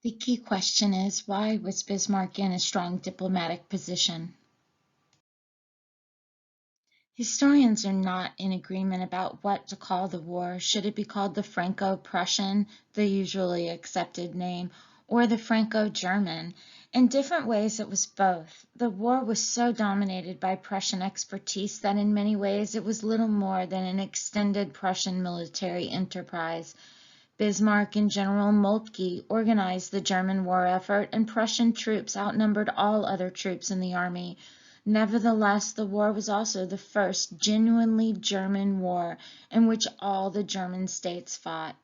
The key question is, why was Bismarck in a strong diplomatic position? Historians are not in agreement about what to call the war. Should it be called the Franco-Prussian, the usually accepted name, or the Franco-German? In different ways, it was both. The war was so dominated by Prussian expertise that in many ways it was little more than an extended Prussian military enterprise. Bismarck and General Moltke organized the German war effort, and Prussian troops outnumbered all other troops in the army. Nevertheless, the war was also the first genuinely German war in which all the German states fought.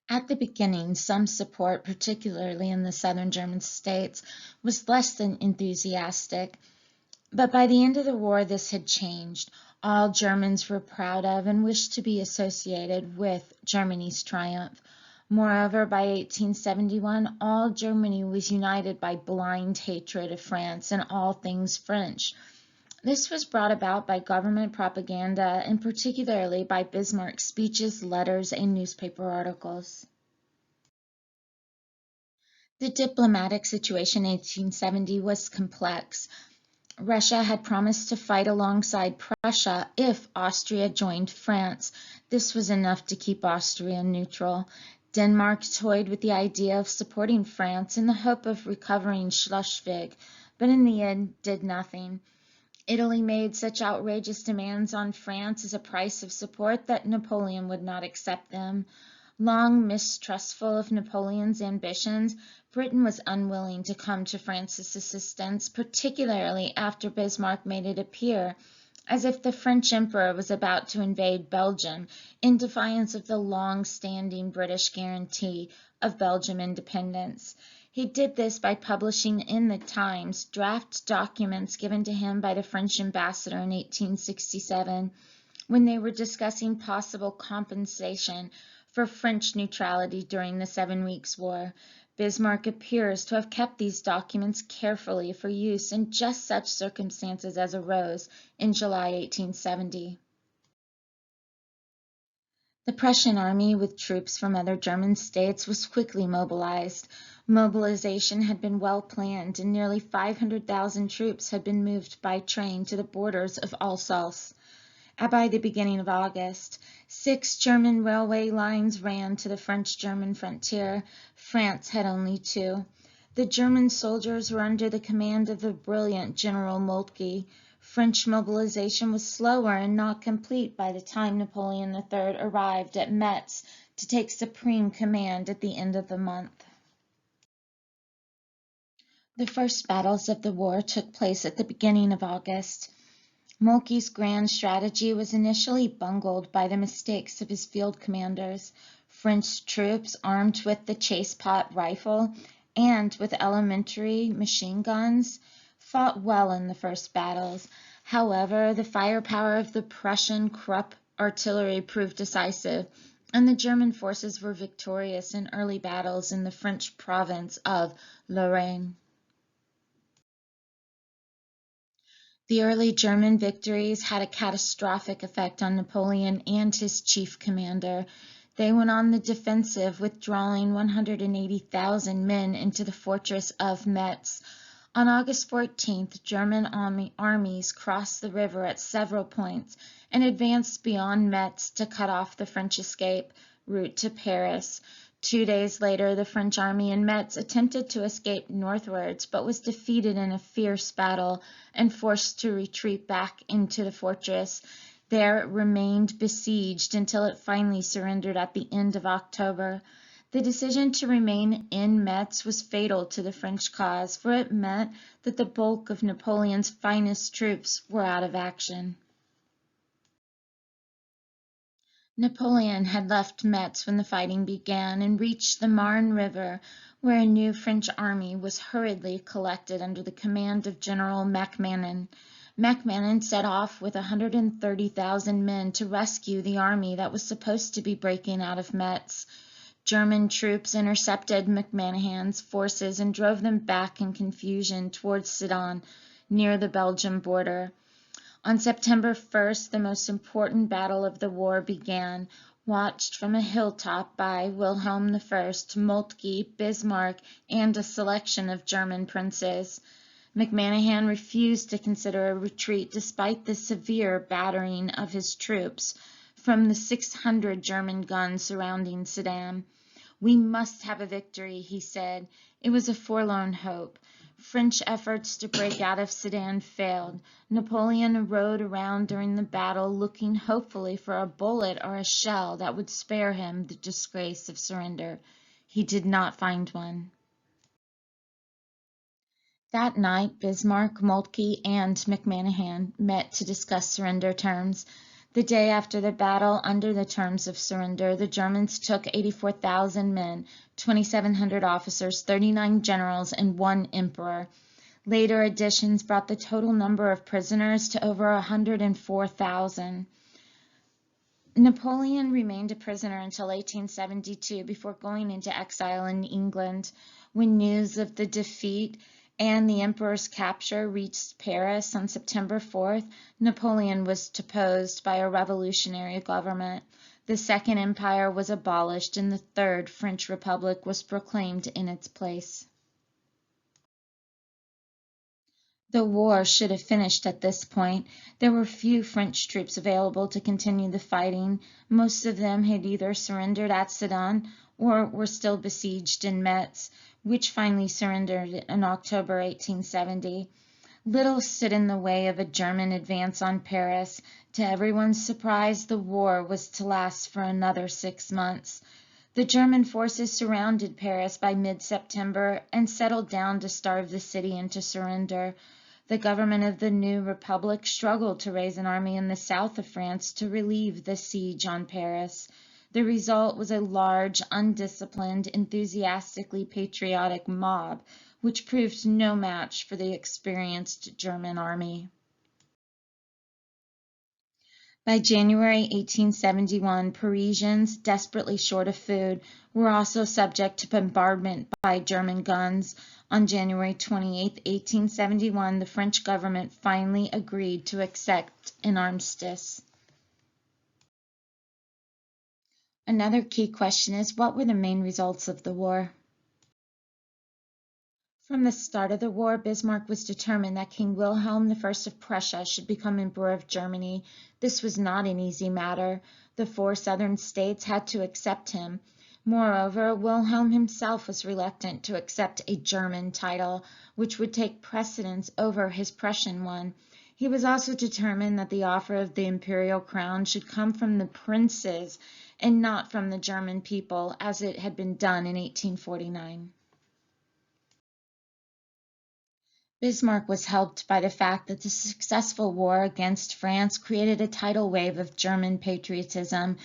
At the beginning, some support, particularly in the southern German states, was less than enthusiastic. But by the end of the war, this had changed. All Germans were proud of and wished to be associated with Germany's triumph. Moreover, by 1871, all Germany was united by blind hatred of France and all things French. This was brought about by government propaganda and particularly by Bismarck's speeches, letters, and newspaper articles. The diplomatic situation in 1870 was complex. Russia had promised to fight alongside Prussia if Austria joined France. This was enough to keep Austria neutral. Denmark toyed with the idea of supporting France in the hope of recovering Schleswig, but in the end did nothing. Italy made such outrageous demands on France as a price of support that Napoleon would not accept them. Long mistrustful of Napoleon's ambitions, Britain was unwilling to come to France's assistance, particularly after Bismarck made it appear as if the French Emperor was about to invade Belgium in defiance of the long-standing British guarantee of Belgian independence. He did this by publishing in the Times draft documents given to him by the French ambassador in 1867 when they were discussing possible compensation for French neutrality during the 7 Weeks' War. Bismarck appears to have kept these documents carefully for use in just such circumstances as arose in July 1870. The Prussian army, with troops from other German states, was quickly mobilized. Mobilization had been well planned, and nearly 500,000 troops had been moved by train to the borders of Alsace. By the beginning of August, 6 German railway lines ran to the French-German frontier. France had only 2. The German soldiers were under the command of the brilliant General Moltke. French mobilization was slower and not complete by the time Napoleon III arrived at Metz to take supreme command at the end of the month. The first battles of the war took place at the beginning of August. Moltke's grand strategy was initially bungled by the mistakes of his field commanders. French troops, armed with the chase-pot rifle and with elementary machine guns, fought well in the first battles. However, the firepower of the Prussian Krupp artillery proved decisive, and the German forces were victorious in early battles in the French province of Lorraine. The early German victories had a catastrophic effect on Napoleon and his chief commander. They went on the defensive, withdrawing 180,000 men into the fortress of Metz. On August 14th, German armies crossed the river at several points and advanced beyond Metz to cut off the French escape route to Paris. 2 days later, the French army in Metz attempted to escape northwards, but was defeated in a fierce battle and forced to retreat back into the fortress. There it remained besieged until it finally surrendered at the end of October. The decision to remain in Metz was fatal to the French cause, for it meant that the bulk of Napoleon's finest troops were out of action. Napoleon had left Metz when the fighting began and reached the Marne River, where a new French army was hurriedly collected under the command of General MacMahon. MacMahon set off with 130,000 men to rescue the army that was supposed to be breaking out of Metz. German troops intercepted MacMahon's forces and drove them back in confusion towards Sedan, near the Belgian border. On September 1st, the most important battle of the war began. watched from a hilltop by Wilhelm I, Moltke, Bismarck, and a selection of German princes. McMahon refused to consider a retreat despite the severe battering of his troops from the 600 German guns surrounding Sedan. "We must have a victory," he said. It was a forlorn hope. French efforts to break out of Sedan failed. Napoleon rode around during the battle looking hopefully for a bullet or a shell that would spare him the disgrace of surrender. He did not find one. That night Bismarck, Moltke, and McMahon met to discuss surrender terms. The day after the battle, under the terms of surrender, the Germans took 84,000 men, 2,700 officers, 39 generals, and 1 emperor. Later additions brought the total number of prisoners to over 104,000. Napoleon remained a prisoner until 1872 before going into exile in England. When news of the defeat and the emperor's capture reached Paris on September 4th, Napoleon was deposed by a revolutionary government. The Second Empire was abolished and the Third French Republic was proclaimed in its place. The war should have finished at this point. There were few French troops available to continue the fighting. Most of them had either surrendered at Sedan or were still besieged in Metz, which finally surrendered in October 1870. Little stood in the way of a German advance on Paris. To everyone's surprise, the war was to last for another 6 months. The German forces surrounded Paris by mid-September and settled down to starve the city into surrender. The government of the new republic struggled to raise an army in the south of France to relieve the siege on Paris. The result was a large, undisciplined, enthusiastically patriotic mob, which proved no match for the experienced German army. By January 1871, Parisians, desperately short of food, were also subject to bombardment by German guns. On January 28, 1871, the French government finally agreed to accept an armistice. Another key question is, what were the main results of the war? From the start of the war, Bismarck was determined that King Wilhelm I of Prussia should become Emperor of Germany. This was not an easy matter. The 4 southern states had to accept him. Moreover, Wilhelm himself was reluctant to accept a German title, which would take precedence over his Prussian one. He was also determined that the offer of the imperial crown should come from the princes and not from the German people, as it had been done in 1849. Bismarck was helped by the fact that the successful war against France created a tidal wave of German patriotism.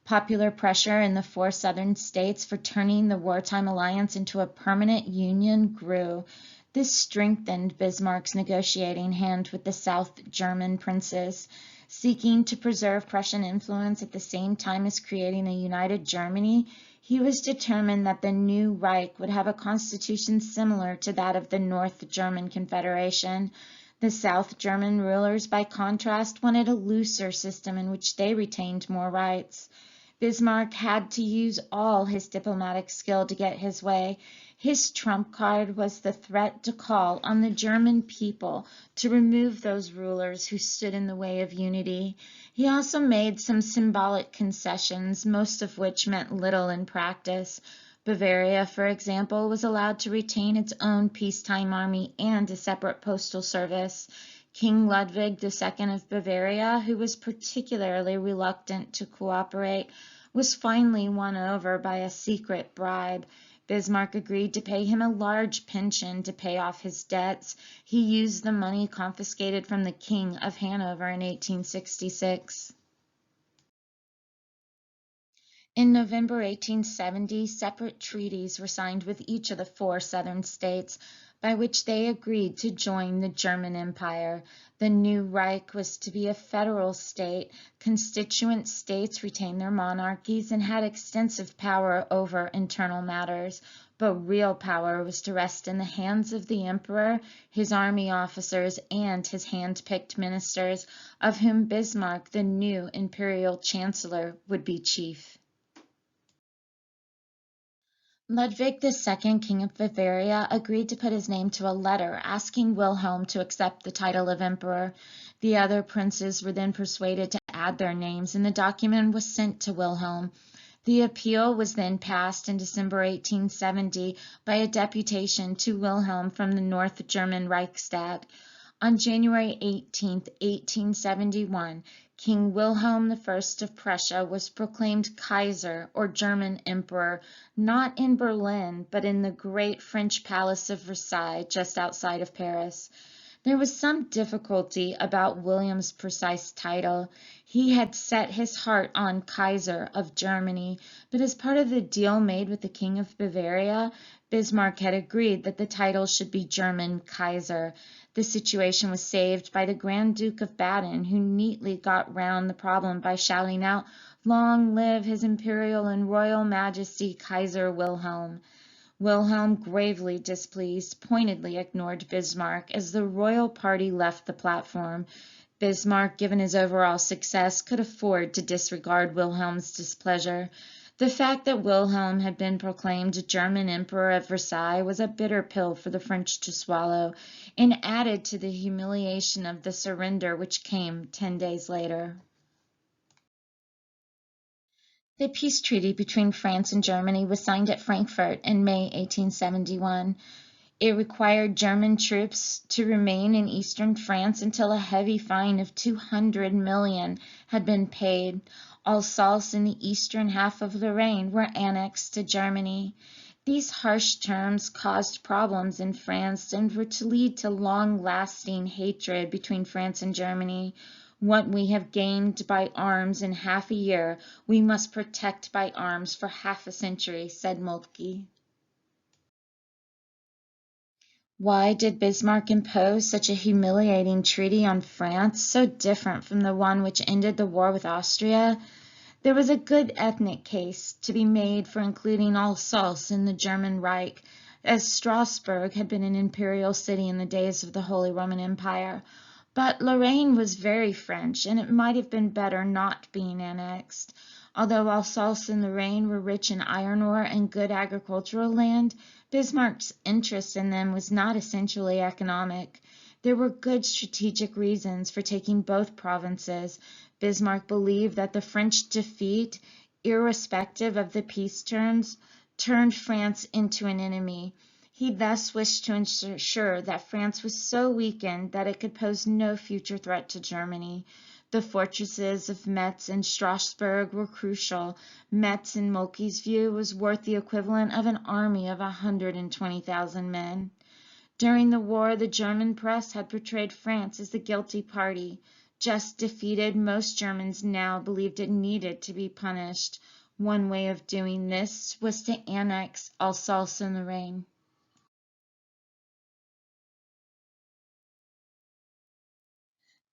Popular pressure in the 4 southern states for turning the wartime alliance into a permanent union grew. This strengthened Bismarck's negotiating hand with the South German princes. Seeking to preserve Prussian influence at the same time as creating a united Germany, he was determined that the new Reich would have a constitution similar to that of the North German Confederation. The South German rulers, by contrast, wanted a looser system in which they retained more rights. Bismarck had to use all his diplomatic skill to get his way. His trump card was the threat to call on the German people to remove those rulers who stood in the way of unity. He also made some symbolic concessions, most of which meant little in practice. Bavaria, for example, was allowed to retain its own peacetime army and a separate postal service. King Ludwig II of Bavaria, who was particularly reluctant to cooperate, was finally won over by a secret bribe. Bismarck agreed to pay him a large pension to pay off his debts. He used the money confiscated from the King of Hanover in 1866. In November 1870, separate treaties were signed with each of the 4 southern states, by which they agreed to join the German Empire. The new Reich was to be a federal state. Constituent states retained their monarchies and had extensive power over internal matters. but real power was to rest in the hands of the emperor, his army officers, and his hand-picked ministers, of whom Bismarck, the new imperial chancellor, would be chief. Ludwig II, King of Bavaria, agreed to put his name to a letter asking Wilhelm to accept the title of emperor. The other princes were then persuaded to add their names, and the document was sent to Wilhelm. The appeal was then passed in December 1870 by a deputation to Wilhelm from the North German Reichstag. On January 18, 1871, King Wilhelm I of Prussia was proclaimed Kaiser, or German Emperor, not in Berlin, but in the great French palace of Versailles, just outside of Paris. There was some difficulty about William's precise title. He had set his heart on Kaiser of Germany, but as part of the deal made with the King of Bavaria, Bismarck had agreed that the title should be German Kaiser. The situation was saved by the Grand Duke of Baden, who neatly got round the problem by shouting out, "Long live His Imperial and Royal Majesty Kaiser Wilhelm." Wilhelm, gravely displeased, pointedly ignored Bismarck as the royal party left the platform. Bismarck, given his overall success, could afford to disregard Wilhelm's displeasure. The fact that Wilhelm had been proclaimed German Emperor at Versailles was a bitter pill for the French to swallow, and added to the humiliation of the surrender which came 10 days later. The peace treaty between France and Germany was signed at Frankfurt in May 1871. It required German troops to remain in eastern France until a heavy fine of 200 million had been paid. Alsace and the eastern half of Lorraine were annexed to Germany. These harsh terms caused problems in France and were to lead to long-lasting hatred between France and Germany. What we have gained by arms in half a year, we must protect by arms for half a century, said Moltke. Why did Bismarck impose such a humiliating treaty on France, so different from the one which ended the war with Austria? There was a good ethnic case to be made for including Alsace in the German Reich, as Strasbourg had been an imperial city in the days of the Holy Roman Empire. But Lorraine was very French, and it might have been better not being annexed. Although Alsace and Lorraine were rich in iron ore and good agricultural land, Bismarck's interest in them was not essentially economic. There were good strategic reasons for taking both provinces. Bismarck believed that the French defeat, irrespective of the peace terms, turned France into an enemy. He thus wished to ensure that France was so weakened that it could pose no future threat to Germany. The fortresses of Metz and Strasbourg were crucial. Metz, in Moltke's view, was worth the equivalent of an army of 120,000 men. During the war, the German press had portrayed France as the guilty party. Just defeated, most Germans now believed it needed to be punished. One way of doing this was to annex Alsace and Lorraine.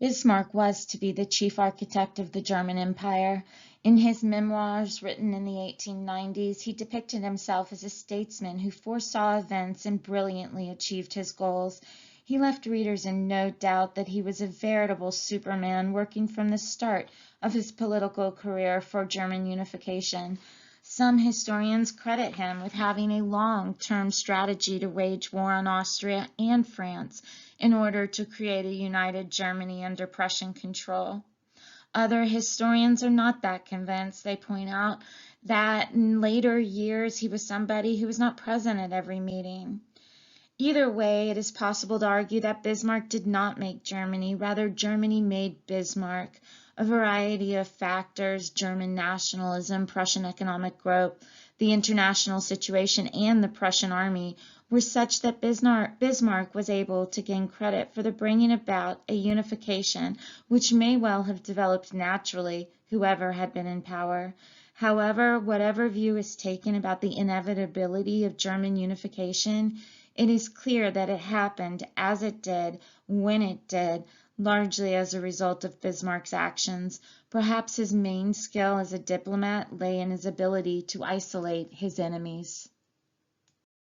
Bismarck was to be the chief architect of the German Empire. In his memoirs written in the 1890s, he depicted himself as a statesman who foresaw events and brilliantly achieved his goals. He left readers in no doubt that he was a veritable Superman working from the start of his political career for German unification. Some historians credit him with having a long-term strategy to wage war on Austria and France in order to create a united Germany under Prussian control. Other historians are not that convinced. They point out that in later years he was somebody who was not present at every meeting. Either way, it is possible to argue that Bismarck did not make Germany, rather Germany made Bismarck. A variety of factors, German nationalism, Prussian economic growth, the international situation, and the Prussian army, were such that Bismarck was able to gain credit for the bringing about a unification which may well have developed naturally, whoever had been in power. However, whatever view is taken about the inevitability of German unification, it is clear that it happened as it did, when it did, largely as a result of Bismarck's actions. Perhaps his main skill as a diplomat lay in his ability to isolate his enemies.